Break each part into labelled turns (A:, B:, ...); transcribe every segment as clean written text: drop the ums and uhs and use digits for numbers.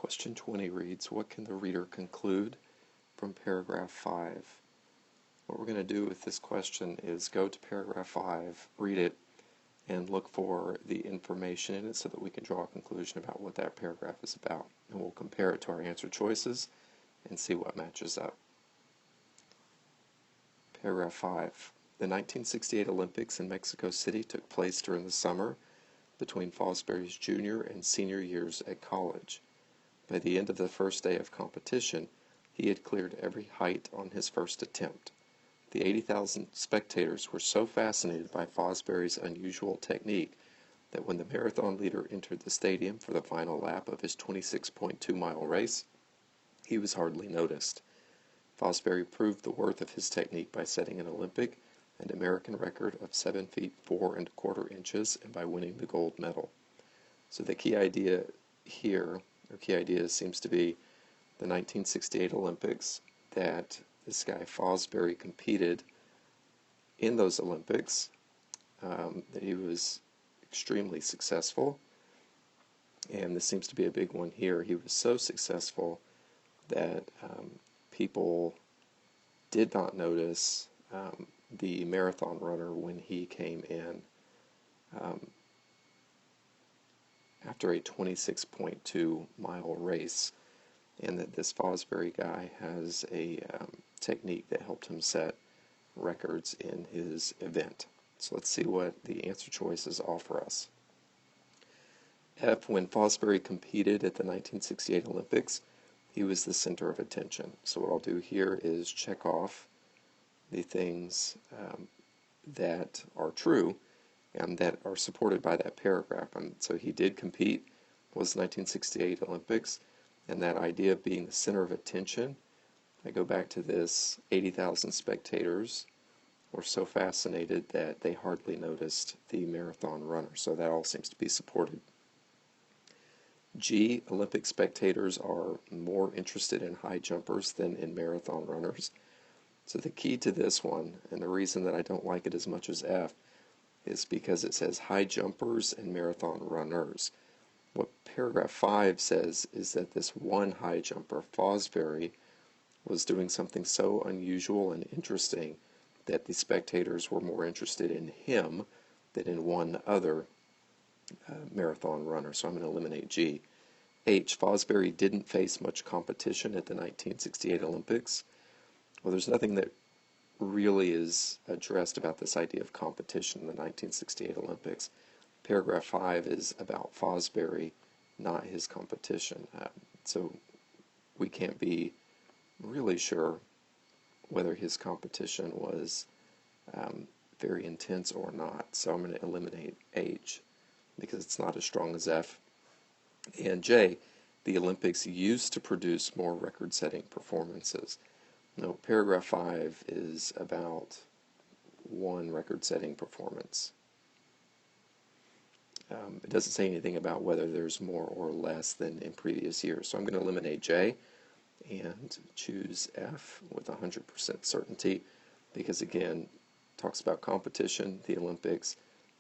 A: Question 20 reads, what can the reader conclude from paragraph 5? What we're going to do with this question is go to paragraph 5, read it, and look for the information in it so that we can draw a conclusion about what that paragraph is about. And we'll compare it to our answer choices and see what matches up. Paragraph 5. The 1968 Olympics in Mexico City took place during the summer between Fosbury's junior and senior years at college. By the end of the first day of competition, he had cleared every height on his first attempt. The 80,000 spectators were so fascinated by Fosbury's unusual technique that when the marathon leader entered the stadium for the final lap of his 26.2-mile race, he was hardly noticed. Fosbury proved the worth of his technique by setting an Olympic and American record of 7 feet 4 1/4 inches and by winning the gold medal. So the key idea here, or key idea, seems to be the 1968 Olympics, that this guy Fosbury competed in those Olympics, that he was extremely successful, and this seems to be a big one here. He was so successful that people did not notice the marathon runner when he came in after a 26.2-mile race, and that this Fosbury guy has a technique that helped him set records in his event. So let's see what the answer choices offer us. F, when Fosbury competed at the 1968 Olympics, he was the center of attention. So what I'll do here is check off the things that are true and that are supported by that paragraph. And so he did compete, was 1968 Olympics, and that idea of being the center of attention, I go back to this 80,000 spectators were so fascinated that they hardly noticed the marathon runner. So that all seems to be supported. G, Olympic spectators are more interested in high jumpers than in marathon runners. So the key to this one, and the reason that I don't like it as much as F, is because it says high jumpers and marathon runners. What paragraph 5 says is that this one high jumper, Fosbury, was doing something so unusual and interesting that the spectators were more interested in him than in one other marathon runner. So I'm going to eliminate G. H, Fosbury didn't face much competition at the 1968 Olympics. Well, there's nothing that really is addressed about this idea of competition in the 1968 Olympics. Paragraph 5 is about Fosbury, not his competition. So we can't be really sure whether his competition was very intense or not. So I'm going to eliminate H because it's not as strong as F. And J, the Olympics used to produce more record-setting performances. No, paragraph 5 is about one record-setting performance. It doesn't say anything about whether there's more or less than in previous years. So I'm going to eliminate J and choose F with 100% certainty because, again, it talks about competition, the Olympics,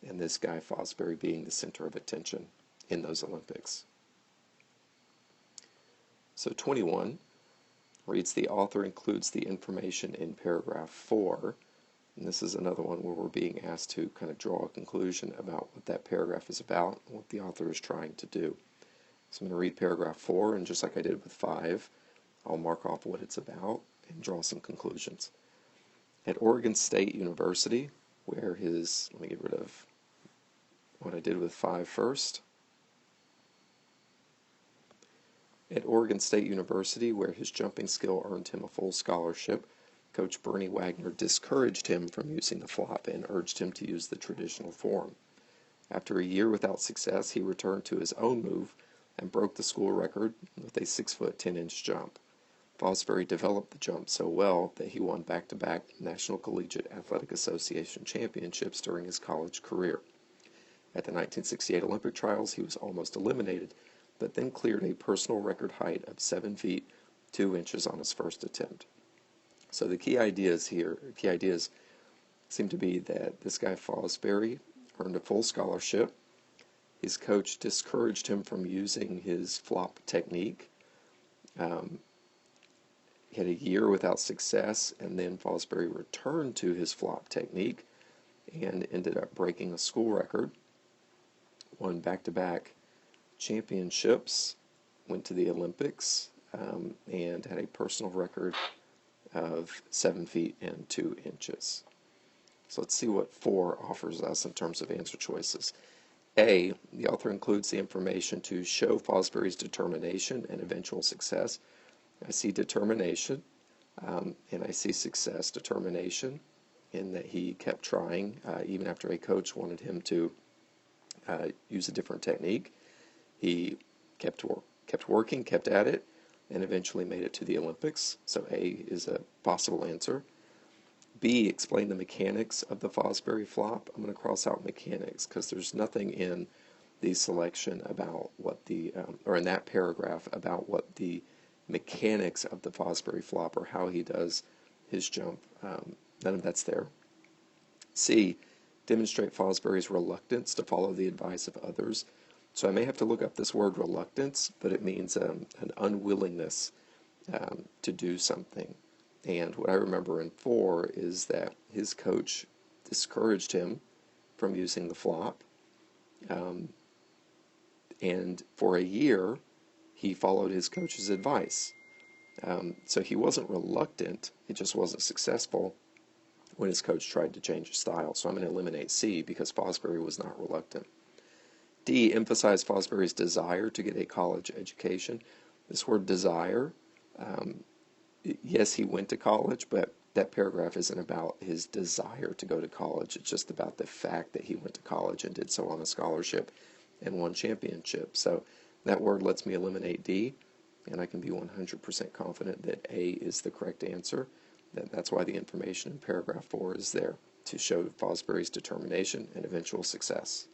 A: and this guy Fosbury being the center of attention in those Olympics. So 21 reads, the author includes the information in paragraph 4, and this is another one where we're being asked to kind of draw a conclusion about what that paragraph is about, and what the author is trying to do. So I'm going to read paragraph 4, and just like I did with 5, I'll mark off what it's about and draw some conclusions. At Oregon State University, where his, let me get rid of what I did with 5 first. At Oregon State University, where his jumping skill earned him a full scholarship, Coach Bernie Wagner discouraged him from using the flop and urged him to use the traditional form. After a year without success, he returned to his own move and broke the school record with a 6-foot 10-inch jump. Fosbury developed the jump so well that he won back-to-back National Collegiate Athletic Association championships during his college career. At the 1968 Olympic trials, he was almost eliminated, but then cleared a personal record height of 7 feet 2 inches on his first attempt. So the key ideas seem to be that this guy Fosbury earned a full scholarship. His coach discouraged him from using his flop technique, Um, he had a year without success, and then Fosbury returned to his flop technique and ended up breaking a school record, won back-to-back championships, went to the Olympics, and had a personal record of 7 feet and 2 inches. So let's see what 4 offers us in terms of answer choices. A, the author includes the information to show Fosbury's determination and eventual success. I see determination, and I see success. Determination in that he kept trying, even after a coach wanted him to use a different technique. He kept working, kept at it, and eventually made it to the Olympics. So A is a possible answer. B, explain the mechanics of the Fosbury flop. I'm going to cross out mechanics because there's nothing in the selection about what the, or in that paragraph about what the mechanics of the Fosbury flop or how he does his jump. None of that's there. C, demonstrate Fosbury's reluctance to follow the advice of others. So I may have to look up this word reluctance, but it means an unwillingness to do something. And what I remember in 4 is that his coach discouraged him from using the flop. And for a year, he followed his coach's advice. So he wasn't reluctant, it just wasn't successful when his coach tried to change his style. So I'm going to eliminate C because Fosbury was not reluctant. D, emphasize Fosbury's desire to get a college education. This word desire, yes, he went to college, but that paragraph isn't about his desire to go to college. It's just about the fact that he went to college and did so on a scholarship and won championships. So that word lets me eliminate D, and I can be 100% confident that A is the correct answer. That's why the information in paragraph 4 is there, to show Fosbury's determination and eventual success.